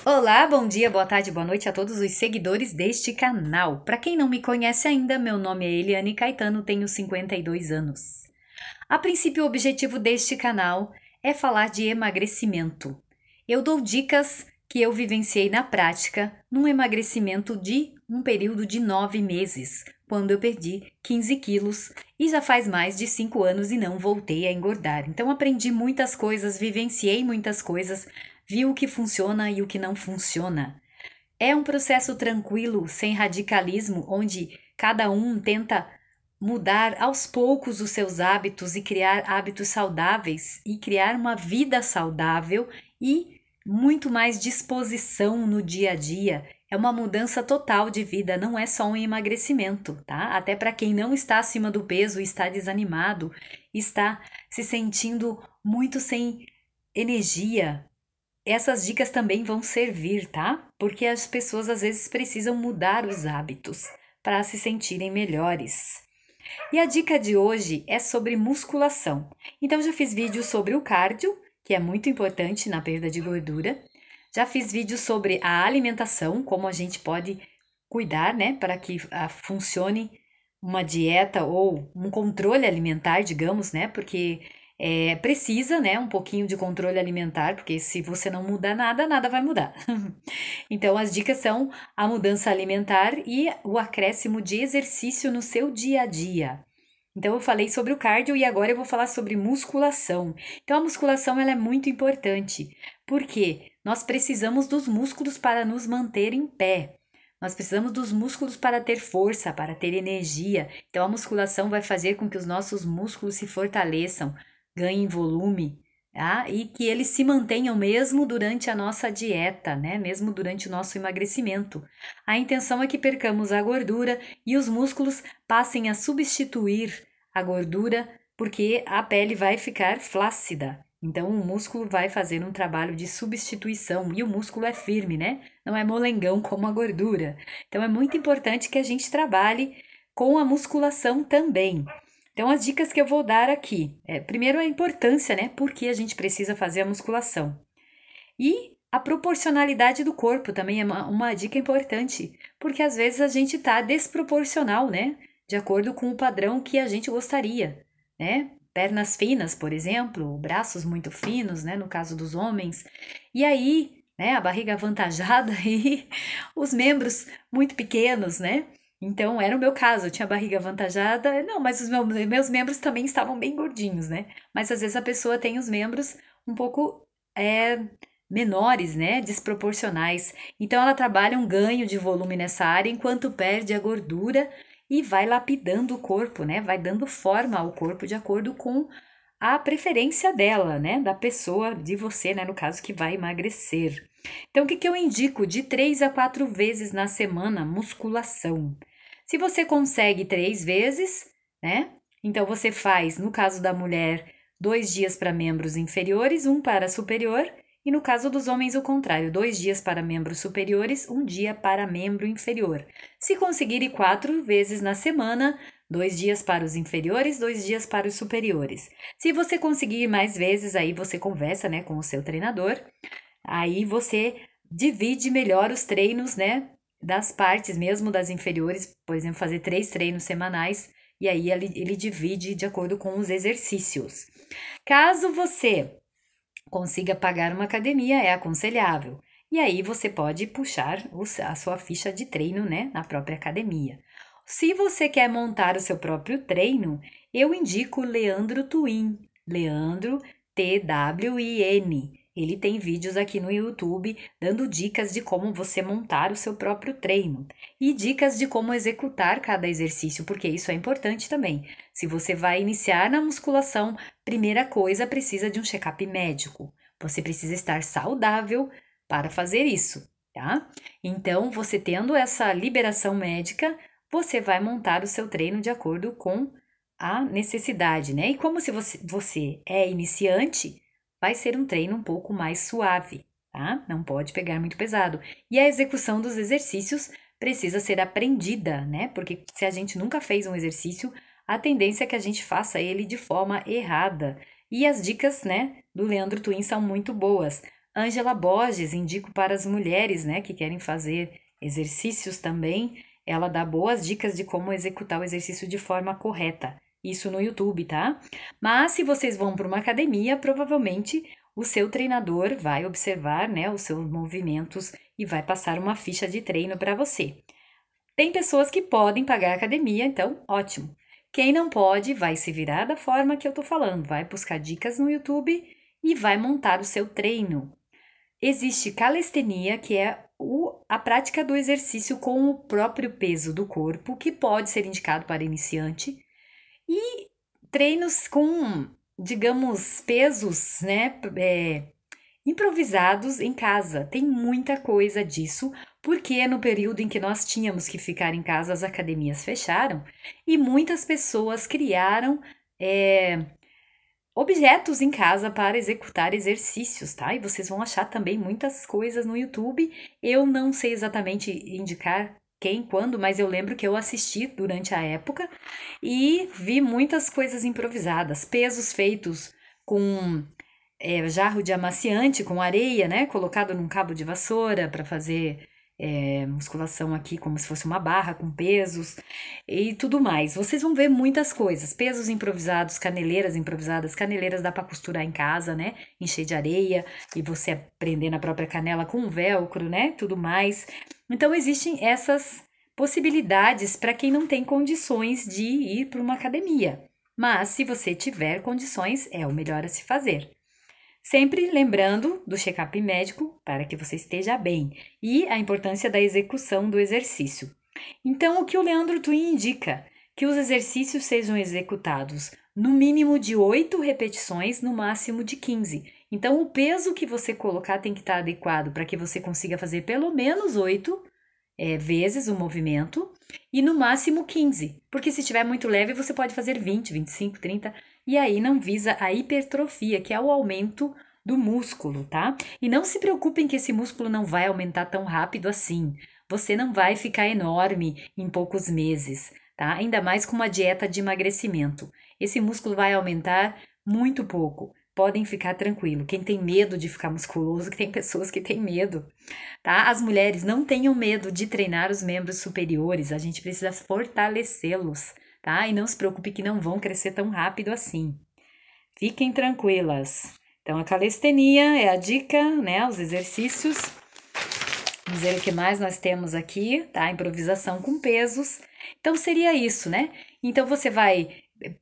Olá, bom dia, boa tarde, boa noite a todos os seguidores deste canal. Para quem não me conhece ainda, meu nome é Eliane Caetano, tenho 52 anos. A princípio, o objetivo deste canal é falar de emagrecimento. Eu dou dicas que eu vivenciei na prática num emagrecimento de um período de 9 meses, quando eu perdi 15 quilos e já faz mais de 5 anos e não voltei a engordar. Então, aprendi muitas coisas, vivenciei muitas coisas, vi o que funciona e o que não funciona. É um processo tranquilo, sem radicalismo, onde cada um tenta mudar aos poucos os seus hábitos e criar hábitos saudáveis e criar uma vida saudável e muito mais disposição no dia a dia. É uma mudança total de vida, não é só um emagrecimento, tá? Até para quem não está acima do peso, está desanimado, está se sentindo muito sem energia, essas dicas também vão servir, tá? Porque as pessoas às vezes precisam mudar os hábitos para se sentirem melhores. E a dica de hoje é sobre musculação. Então, já fiz vídeo sobre o cardio, que é muito importante na perda de gordura. Já fiz vídeo sobre a alimentação, como a gente pode cuidar, né, para que funcione uma dieta ou um controle alimentar, digamos, né, porque precisa, né, um pouquinho de controle alimentar, porque se você não mudar nada, nada vai mudar. Então, as dicas são a mudança alimentar e o acréscimo de exercício no seu dia a dia. Então, eu falei sobre o cardio e agora eu vou falar sobre musculação. Então, a musculação ela é muito importante, porque nós precisamos dos músculos para nos manter em pé. Nós precisamos dos músculos para ter força, para ter energia. Então, a musculação vai fazer com que os nossos músculos se fortaleçam, ganhem volume, tá? E que eles se mantenham mesmo durante a nossa dieta, né? Mesmo durante o nosso emagrecimento. A intenção é que percamos a gordura e os músculos passem a substituir a gordura, porque a pele vai ficar flácida. Então, o músculo vai fazer um trabalho de substituição e o músculo é firme, né? Não é molengão como a gordura. Então, é muito importante que a gente trabalhe com a musculação também. Então, as dicas que eu vou dar aqui primeiro, a importância, né? Por que a gente precisa fazer a musculação. E a proporcionalidade do corpo também é uma dica importante, porque às vezes a gente está desproporcional, né? De acordo com o padrão que a gente gostaria, né? Pernas finas, por exemplo, braços muito finos, né? No caso dos homens. E aí, né? A barriga avantajada e os membros muito pequenos, né? Então, era o meu caso, eu tinha barriga avantajada. Não, mas os meus membros também estavam bem gordinhos, né? Mas às vezes a pessoa tem os membros um pouco menores, né? Desproporcionais. Então, ela trabalha um ganho de volume nessa área enquanto perde a gordura e vai lapidando o corpo, né? Vai dando forma ao corpo de acordo com a preferência dela, né? Da pessoa, de você, né? No caso, que vai emagrecer. Então, o que eu indico? De 3 a 4 vezes na semana, musculação. Se você consegue 3 vezes, né? Então, você faz, no caso da mulher, 2 dias para membros inferiores, um para superior. E no caso dos homens, o contrário, 2 dias para membros superiores, um dia para membro inferior. Se conseguir ir 4 vezes na semana, 2 dias para os inferiores, 2 dias para os superiores. Se você conseguir mais vezes, aí você conversa, né, com o seu treinador. Aí você divide melhor os treinos, né, das partes, mesmo das inferiores, por exemplo, fazer 3 treinos semanais, e aí ele divide de acordo com os exercícios. Caso você consiga pagar uma academia, é aconselhável. E aí você pode puxar a sua ficha de treino, né, na própria academia. Se você quer montar o seu próprio treino, eu indico Leandro Twin, Leandro Twin. Ele tem vídeos aqui no YouTube dando dicas de como você montar o seu próprio treino e dicas de como executar cada exercício, porque isso é importante também. Se você vai iniciar na musculação, primeira coisa, precisa de um check-up médico. Você precisa estar saudável para fazer isso, tá? Então, você tendo essa liberação médica, você vai montar o seu treino de acordo com a necessidade, né? E como se você é iniciante, vai ser um treino um pouco mais suave, tá? Não pode pegar muito pesado. E a execução dos exercícios precisa ser aprendida, né? Porque se a gente nunca fez um exercício, a tendência é que a gente faça ele de forma errada. E as dicas, né, do Leandro Twin são muito boas. Ângela Borges, indico para as mulheres, né, que querem fazer exercícios também. Ela dá boas dicas de como executar o exercício de forma correta. Isso no YouTube, tá? Mas se vocês vão para uma academia, provavelmente o seu treinador vai observar, né, os seus movimentos e vai passar uma ficha de treino para você. Tem pessoas que podem pagar a academia, então ótimo. Quem não pode, vai se virar da forma que eu tô falando, vai buscar dicas no YouTube e vai montar o seu treino. Existe calistenia, que é a prática do exercício com o próprio peso do corpo, que pode ser indicado para iniciante, e treinos com, digamos, pesos, né, improvisados em casa. Tem muita coisa disso, porque no período em que nós tínhamos que ficar em casa, as academias fecharam e muitas pessoas criaram objetos em casa para executar exercícios, tá? E vocês vão achar também muitas coisas no YouTube. Eu não sei exatamente indicar quem, quando, mas eu lembro que eu assisti durante a época e vi muitas coisas improvisadas, pesos feitos com jarro de amaciante, com areia, né? Colocado num cabo de vassoura para fazer musculação aqui, como se fosse uma barra com pesos e tudo mais. Vocês vão ver muitas coisas, pesos improvisados, caneleiras dá para costurar em casa, né? Encher de areia e você prender na própria canela com um velcro, né? Tudo mais. Então existem essas possibilidades para quem não tem condições de ir para uma academia. Mas se você tiver condições, é o melhor a se fazer. Sempre lembrando do check-up médico para que você esteja bem e a importância da execução do exercício. Então, o que o Leandro Twin indica? Que os exercícios sejam executados no mínimo de 8 repetições, no máximo de 15. Então, o peso que você colocar tem que estar adequado para que você consiga fazer pelo menos 8 vezes o movimento e no máximo 15. Porque se estiver muito leve, você pode fazer 20, 25, 30 e aí não visa a hipertrofia, que é o aumento do músculo, tá? E não se preocupem que esse músculo não vai aumentar tão rápido assim. Você não vai ficar enorme em poucos meses, tá? Ainda mais com uma dieta de emagrecimento. Esse músculo vai aumentar muito pouco. Podem ficar tranquilo. Quem tem medo de ficar musculoso, que tem pessoas que têm medo, tá? As mulheres não tenham medo de treinar os membros superiores. A gente precisa fortalecê-los, tá? E não se preocupe que não vão crescer tão rápido assim. Fiquem tranquilas. Então, a calistenia é a dica, né? Os exercícios. Vamos ver o que mais nós temos aqui, tá? Improvisação com pesos. Então, seria isso, né? Então, você vai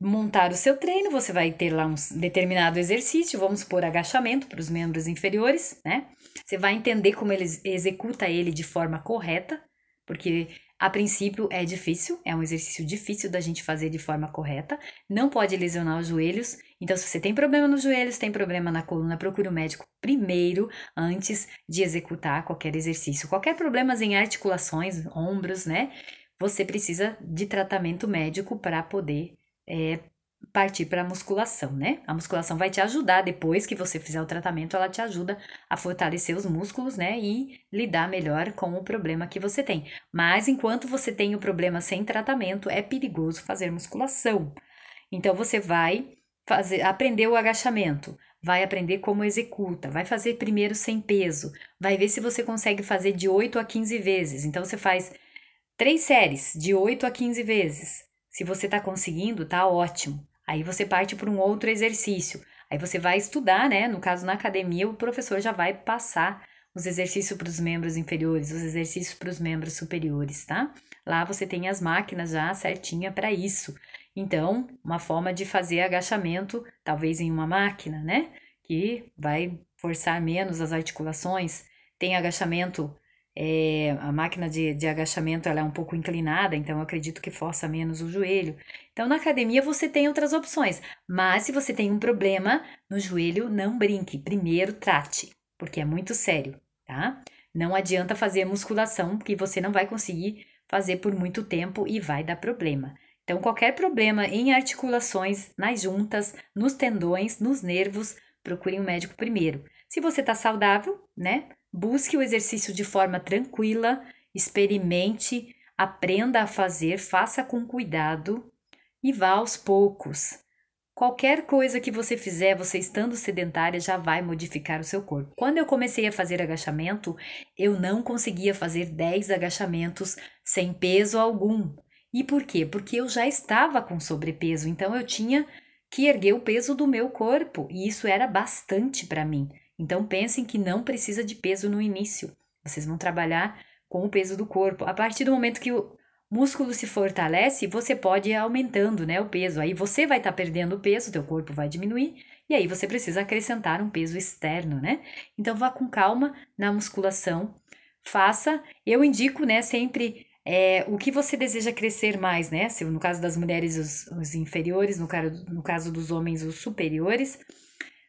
montar o seu treino, você vai ter lá um determinado exercício, vamos supor agachamento para os membros inferiores, né? Você vai entender como ele executa ele de forma correta, porque a princípio é difícil, é um exercício difícil da gente fazer de forma correta, não pode lesionar os joelhos. Então, se você tem problema nos joelhos, tem problema na coluna, procure o médico primeiro, antes de executar qualquer exercício. Qualquer problema em articulações, ombros, né? Você precisa de tratamento médico para poder partir para a musculação, né? A musculação vai te ajudar, depois que você fizer o tratamento, ela te ajuda a fortalecer os músculos, né? E lidar melhor com o problema que você tem. Mas enquanto você tem o problema sem tratamento, é perigoso fazer musculação. Então, você vai aprender o agachamento, vai aprender como executa, vai fazer primeiro sem peso, vai ver se você consegue fazer de 8 a 15 vezes. Então, você faz 3 séries de 8 a 15 vezes. Se você está conseguindo, tá ótimo. Aí você parte para um outro exercício. Aí você vai estudar, né? No caso, na academia, o professor já vai passar os exercícios para os membros inferiores, os exercícios para os membros superiores, tá? Lá você tem as máquinas já certinha para isso. Então, uma forma de fazer agachamento, talvez em uma máquina, né? Que vai forçar menos as articulações. Tem agachamento. A máquina de agachamento ela é um pouco inclinada, então eu acredito que força menos o joelho. Então, na academia você tem outras opções, mas se você tem um problema no joelho, não brinque. Primeiro trate, porque é muito sério, tá? Não adianta fazer musculação, que você não vai conseguir fazer por muito tempo e vai dar problema. Então, qualquer problema em articulações, nas juntas, nos tendões, nos nervos, procure um médico primeiro. Se você está saudável, né? Busque o exercício de forma tranquila, experimente, aprenda a fazer, faça com cuidado e vá aos poucos. Qualquer coisa que você fizer, você estando sedentária, já vai modificar o seu corpo. Quando eu comecei a fazer agachamento, eu não conseguia fazer 10 agachamentos sem peso algum. E por quê? Porque eu já estava com sobrepeso, então eu tinha que erguer o peso do meu corpo, e isso era bastante para mim. Então pensem que não precisa de peso no início. Vocês vão trabalhar com o peso do corpo. A partir do momento que o músculo se fortalece, você pode ir aumentando, né, o peso. Aí você vai estar perdendo peso, teu corpo vai diminuir, e aí você precisa acrescentar um peso externo, né? Então vá com calma na musculação. Faça, eu indico, né, sempre o que você deseja crescer mais, né? Se no caso das mulheres os inferiores, no caso dos homens os superiores,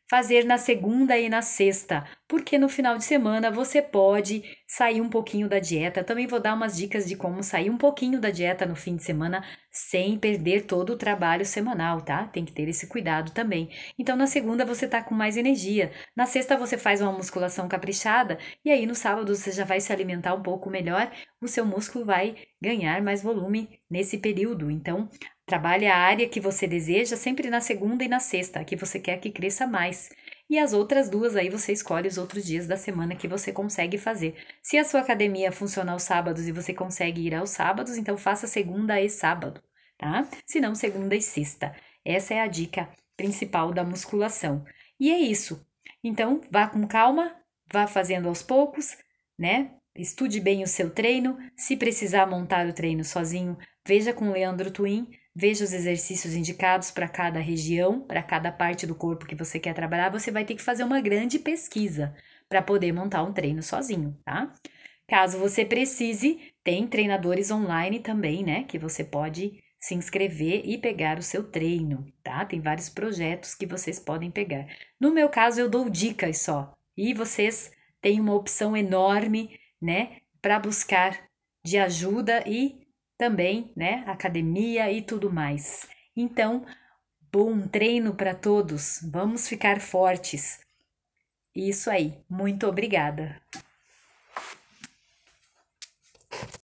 fazer na segunda e na sexta, porque no final de semana você pode sair um pouquinho da dieta. Também vou dar umas dicas de como sair um pouquinho da dieta no fim de semana sem perder todo o trabalho semanal, tá? Tem que ter esse cuidado também. Então na segunda você tá com mais energia, na sexta você faz uma musculação caprichada e aí no sábado você já vai se alimentar um pouco melhor, o seu músculo vai ganhar mais volume nesse período. Então trabalhe a área que você deseja sempre na segunda e na sexta, a que você quer que cresça mais. E as outras duas aí você escolhe os outros dias da semana que você consegue fazer. Se a sua academia funciona aos sábados e você consegue ir aos sábados, então faça segunda e sábado, tá? Se não, segunda e sexta. Essa é a dica principal da musculação. E é isso. Então, vá com calma, vá fazendo aos poucos, né? Estude bem o seu treino. Se precisar montar o treino sozinho, veja com o Leandro Twin. Veja os exercícios indicados para cada região, para cada parte do corpo que você quer trabalhar. Você vai ter que fazer uma grande pesquisa para poder montar um treino sozinho, tá? Caso você precise, tem treinadores online também, né? Que você pode se inscrever e pegar o seu treino, tá? Tem vários projetos que vocês podem pegar. No meu caso, eu dou dicas só. E vocês têm uma opção enorme, né? Para buscar de ajuda e também, né, academia e tudo mais. Então, bom treino para todos. Vamos ficar fortes. Isso aí. Muito obrigada.